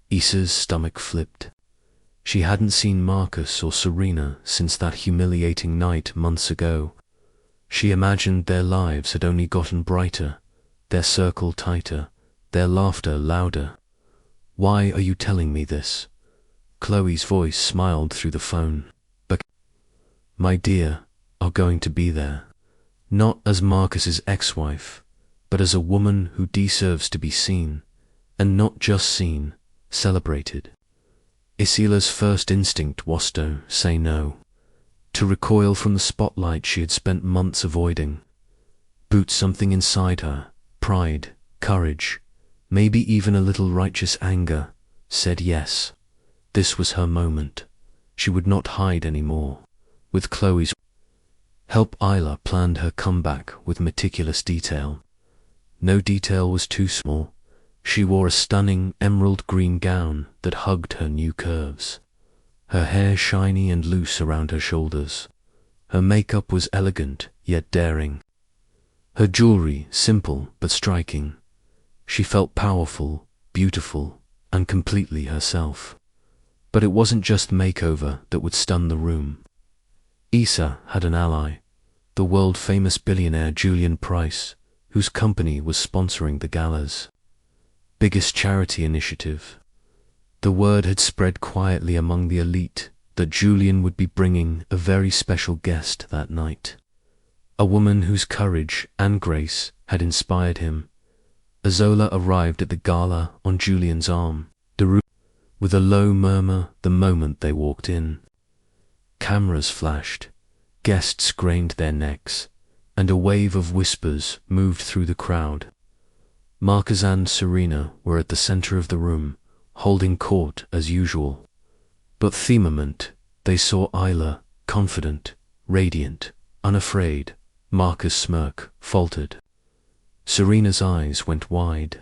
Issa's stomach flipped. She hadn't seen Marcus or Serena since that humiliating night months ago. She imagined their lives had only gotten brighter, their circle tighter, their laughter louder. "Why are you telling me this?" Chloe's voice smiled through the phone. "But, my dear, are going to be there. Not as Marcus's ex-wife, but as a woman who deserves to be seen, and not just seen, celebrated." Isila's first instinct was to say no, to recoil from the spotlight she had spent months avoiding. But something inside her, pride, courage, maybe even a little righteous anger, said yes. This was her moment. She would not hide anymore. With Chloe's help, Isla planned her comeback with meticulous detail. No detail was too small. She wore a stunning emerald green gown that hugged her new curves, her hair shiny and loose around her shoulders. Her makeup was elegant yet daring. Her jewelry simple but striking. She felt powerful, beautiful, and completely herself. But it wasn't just makeover that would stun the room. Issa had an ally, the world-famous billionaire Julian Price, whose company was sponsoring the gala's biggest charity initiative. The word had spread quietly among the elite that Julian would be bringing a very special guest that night. A woman whose courage and grace had inspired him. Azola arrived at the gala on Julian's arm, with a low murmur the moment they walked in. Cameras flashed, guests craned their necks, and a wave of whispers moved through the crowd. Marcus and Serena were at the center of the room, holding court as usual. But the moment they saw Isla, confident, radiant, unafraid, Marcus' smirk faltered. Serena's eyes went wide.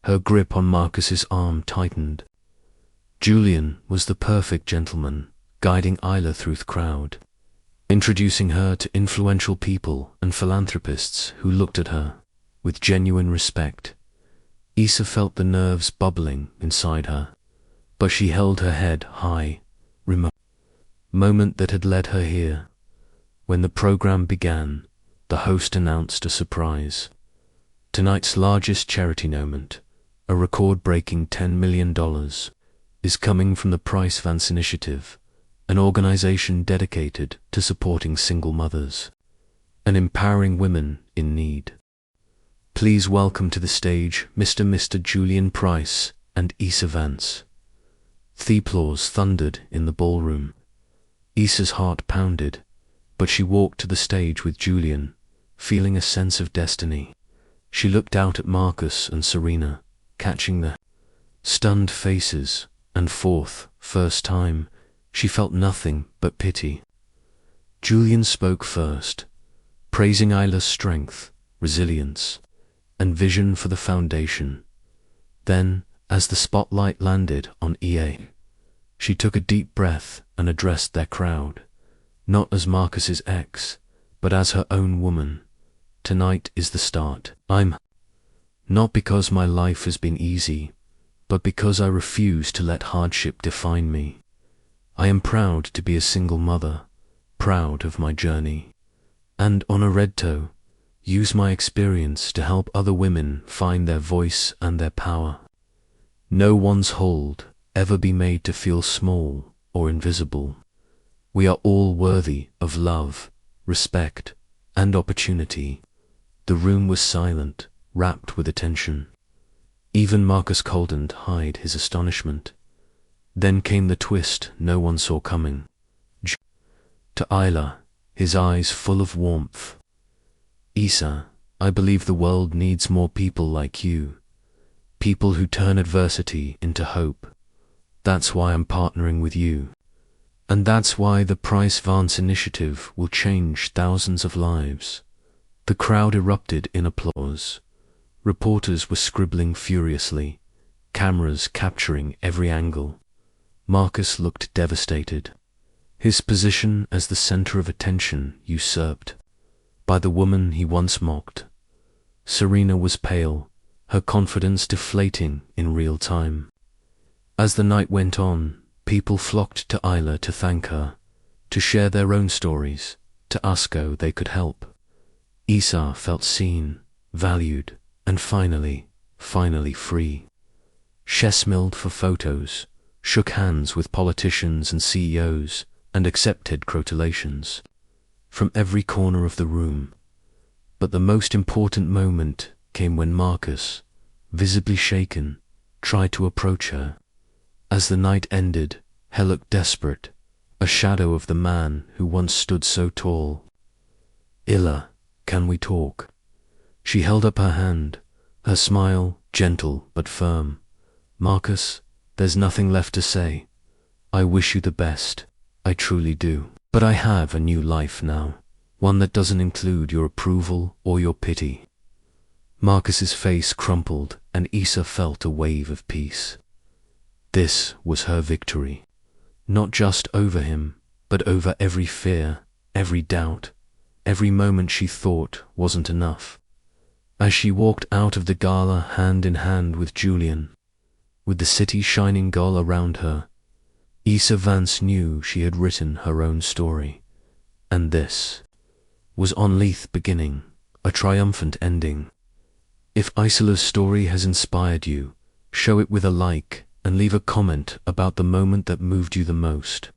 Her grip on Marcus's arm tightened. Julian was the perfect gentleman, guiding Isla through the crowd, introducing her to influential people and philanthropists who looked at her with genuine respect. Isa felt the nerves bubbling inside her, but she held her head high. Moment that had led her here. When the program began, the host announced a surprise. Tonight's largest charity moment, a record-breaking $10 million, is coming from the Price Vance Initiative, an organization dedicated to supporting single mothers and empowering women in need. Please welcome to the stage Mr. Julian Price and Isa Vance. The applause thundered in the ballroom. Isa's heart pounded, but she walked to the stage with Julian, feeling a sense of destiny. She looked out at Marcus and Serena, catching the stunned faces, and first time, she felt nothing but pity. Julian spoke first, praising Isla's strength, resilience, and vision for the foundation. Then, as the spotlight landed on EA, she took a deep breath and addressed their crowd, not as Marcus's ex, but as her own woman. Tonight is the start. I'm not because my life has been easy, but because I refuse to let hardship define me. I am proud to be a single mother, proud of my journey, and on a red toe, use my experience to help other women find their voice and their power. No one's hold ever be made to feel small or invisible. We are all worthy of love, respect, and opportunity. The room was silent, rapt with attention. Even Marcus couldn't hide his astonishment. Then came the twist no one saw coming. To Isla, his eyes full of warmth. Isa, I believe the world needs more people like you. People who turn adversity into hope. That's why I'm partnering with you. And that's why the Price Vance Initiative will change thousands of lives. The crowd erupted in applause. Reporters were scribbling furiously, cameras capturing every angle. Marcus looked devastated. His position as the center of attention usurped by the woman he once mocked. Serena was pale, her confidence deflating in real time. As the night went on, people flocked to Isla to thank her, to share their own stories, to ask how they could help. Isa felt seen, valued, and finally free. She smiled for photos, shook hands with politicians and CEOs, and accepted congratulations from every corner of the room. But the most important moment came when Marcus, visibly shaken, tried to approach her. As the night ended, he looked desperate, a shadow of the man who once stood so tall. Illa, can we talk? She held up her hand, her smile gentle but firm. Marcus, there's nothing left to say. I wish you the best, I truly do. But I have a new life now, one that doesn't include your approval or your pity. Marcus's face crumpled and Isa felt a wave of peace. This was her victory, not just over him, but over every fear, every doubt, every moment she thought wasn't enough. As she walked out of the gala hand in hand with Julian, with the city shining gold around her, Isa Vance knew she had written her own story, and this was only the beginning, a triumphant ending. If Isola's story has inspired you, show it with a like and leave a comment about the moment that moved you the most.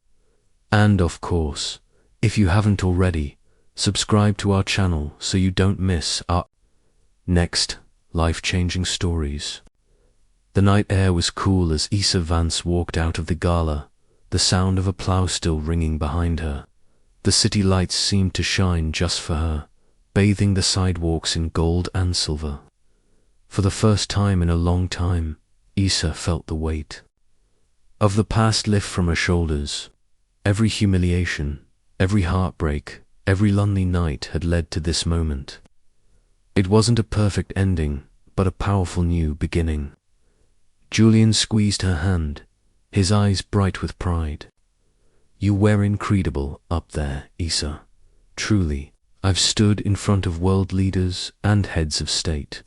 And of course, if you haven't already, subscribe to our channel so you don't miss our next life-changing stories. The night air was cool as Issa Vance walked out of the gala, the sound of a plough still ringing behind her. The city lights seemed to shine just for her, bathing the sidewalks in gold and silver. For the first time in a long time, Issa felt the weight of the past lift from her shoulders. Every humiliation, every heartbreak, every lonely night had led to this moment. It wasn't a perfect ending, but a powerful new beginning. Julian squeezed her hand, his eyes bright with pride. You were incredible up there, Issa. Truly, I've stood in front of world leaders and heads of state,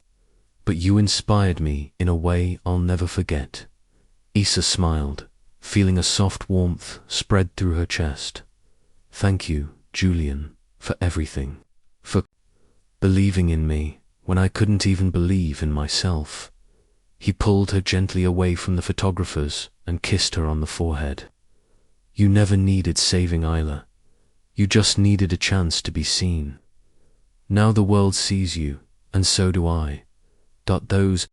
but you inspired me in a way I'll never forget. Issa smiled, feeling a soft warmth spread through her chest. Thank you, Julian, for everything. For believing in me when I couldn't even believe in myself. He pulled her gently away from the photographers and kissed her on the forehead. You never needed saving, Isla. You just needed a chance to be seen. Now the world sees you, and so do I. Those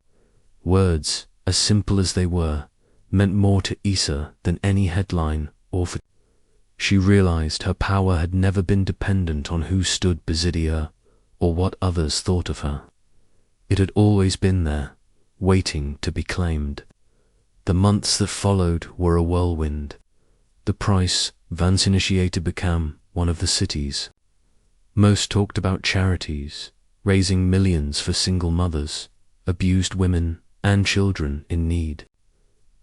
words, as simple as they were, meant more to Issa than any headline or She realized her power had never been dependent on who stood beside her or what others thought of her. It had always been there, waiting to be claimed. The months that followed were a whirlwind. The Price Vance initiated became one of the city's most talked about charities, raising millions for single mothers, abused women, and children in need.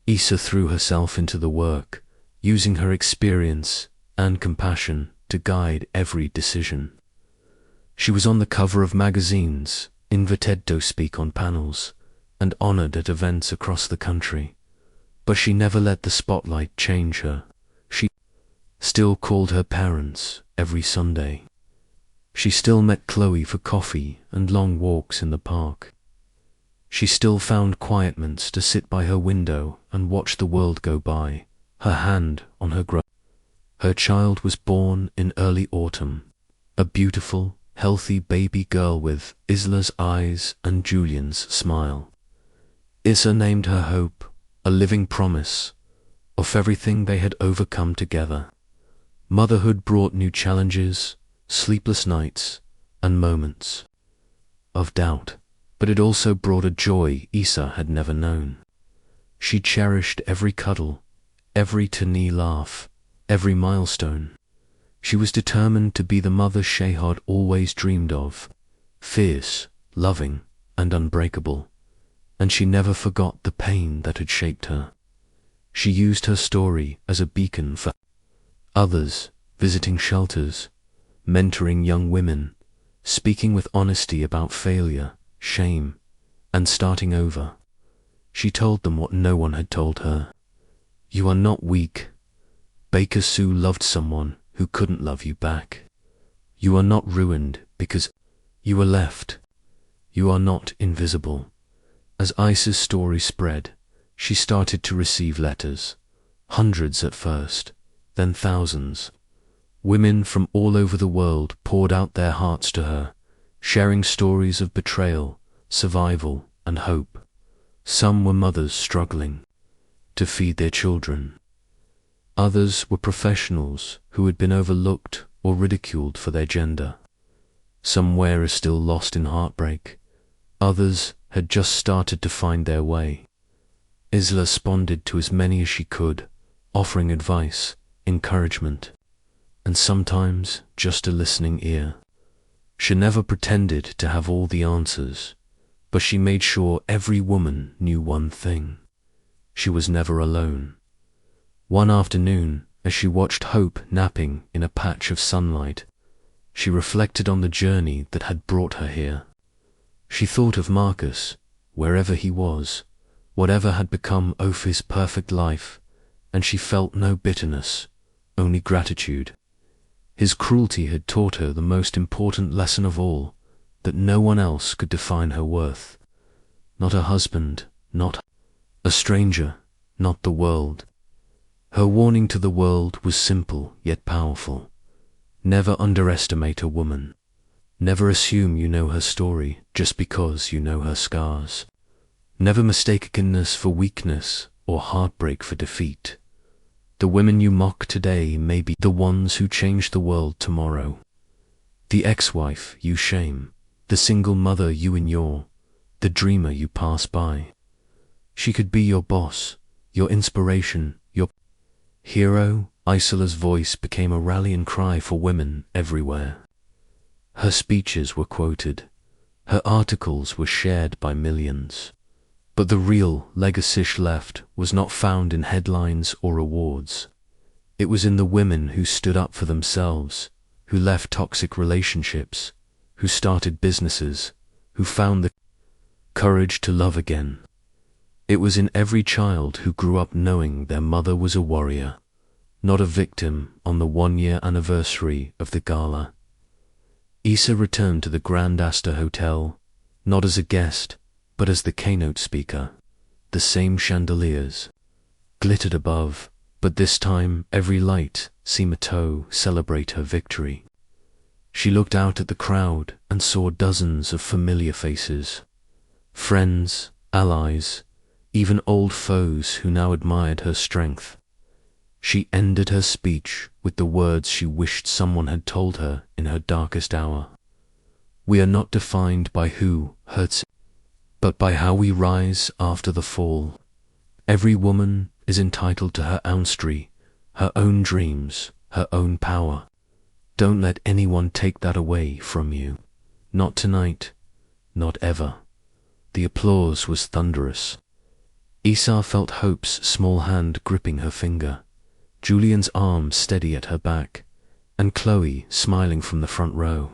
Issa threw herself into the work, using her experience and compassion to guide every decision. She was on the cover of magazines, invited to speak on panels, and honored at events across the country. But she never let the spotlight change her. She still called her parents every Sunday. She still met Chloe for coffee and long walks in the park. She still found quiet moments to sit by her window and watch the world go by, her hand on her growth. Her child was born in early autumn, a beautiful, healthy baby girl with Isla's eyes and Julian's smile. Issa named her Hope, a living promise of everything they had overcome together. Motherhood brought new challenges, sleepless nights, and moments of doubt, but it also brought a joy Issa had never known. She cherished every cuddle, every tiny laugh, every milestone. She was determined to be the mother she had always dreamed of, fierce, loving, and unbreakable. And she never forgot the pain that had shaped her. She used her story as a beacon for others, visiting shelters, mentoring young women, speaking with honesty about failure, shame, and starting over. She told them what no one had told her. You are not weak. Baker Sue loved someone who couldn't love you back. You are not ruined because you were left. You are not invisible. As Issa's story spread, she started to receive letters, hundreds at first, then thousands. Women from all over the world poured out their hearts to her, sharing stories of betrayal, survival, and hope. Some were mothers struggling to feed their children. Others were professionals who had been overlooked or ridiculed for their gender. Some were still lost in heartbreak. Others had just started to find their way. Isla responded to as many as she could, offering advice, encouragement, and sometimes just a listening ear. She never pretended to have all the answers, but she made sure every woman knew one thing: she was never alone. One afternoon, as she watched Hope napping in a patch of sunlight, she reflected on the journey that had brought her here. She thought of Marcus, wherever he was, whatever had become of his perfect life, and she felt no bitterness, only gratitude. His cruelty had taught her the most important lesson of all, that no one else could define her worth. Not a husband, not a stranger, not the world. Her warning to the world was simple yet powerful. Never underestimate a woman. Never assume you know her story just because you know her scars. Never mistake kindness for weakness or heartbreak for defeat. The women you mock today may be the ones who change the world tomorrow. The ex-wife you shame, the single mother you ignore, the dreamer you pass by. She could be your boss, your inspiration, your hero. Isola's voice became a rallying cry for women everywhere. Her speeches were quoted. Her articles were shared by millions. But the real legacy she left was not found in headlines or awards. It was in the women who stood up for themselves, who left toxic relationships, who started businesses, who found the courage to love again. It was in every child who grew up knowing their mother was a warrior, not a victim. On the 1-year anniversary of the gala, Issa returned to the Grand Astor Hotel, not as a guest, but as the keynote speaker. The same chandeliers glittered above, but this time every light seemed to celebrate her victory. She looked out at the crowd and saw dozens of familiar faces, friends, allies, even old foes who now admired her strength. She ended her speech with the words she wished someone had told her in her darkest hour. We are not defined by who hurts, but by how we rise after the fall. Every woman is entitled to her own story, her own dreams, her own power. Don't let anyone take that away from you. Not tonight, not ever. The applause was thunderous. Issa felt Hope's small hand gripping her finger, Julian's arm steady at her back, and Chloe smiling from the front row.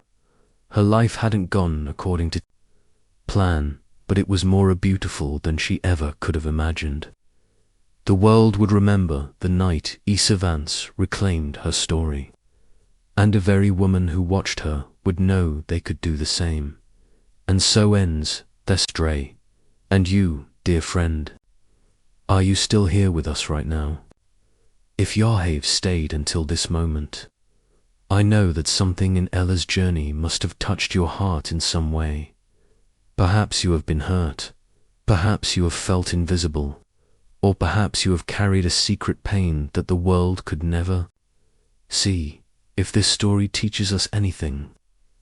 Her life hadn't gone according to plan, but it was more beautiful than she ever could have imagined. The world would remember the night Issa Vance reclaimed her story, and every woman who watched her would know they could do the same. And so ends their story. And you, dear friend, are you still here with us right now? If you have stayed until this moment, I know that something in Ella's journey must have touched your heart in some way. Perhaps you have been hurt, perhaps you have felt invisible, or perhaps you have carried a secret pain that the world could never see. If this story teaches us anything,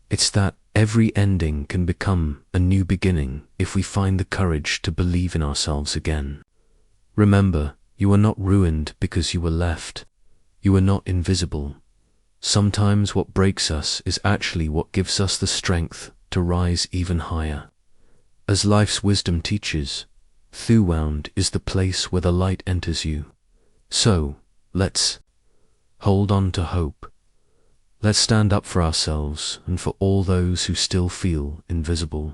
it's that every ending can become a new beginning if we find the courage to believe in ourselves again. Remember, you are not ruined because you were left. You are not invisible. Sometimes what breaks us is actually what gives us the strength to rise even higher. As life's wisdom teaches, throughout is the place where the light enters you. So, let's hold on to hope. Let's stand up for ourselves and for all those who still feel invisible.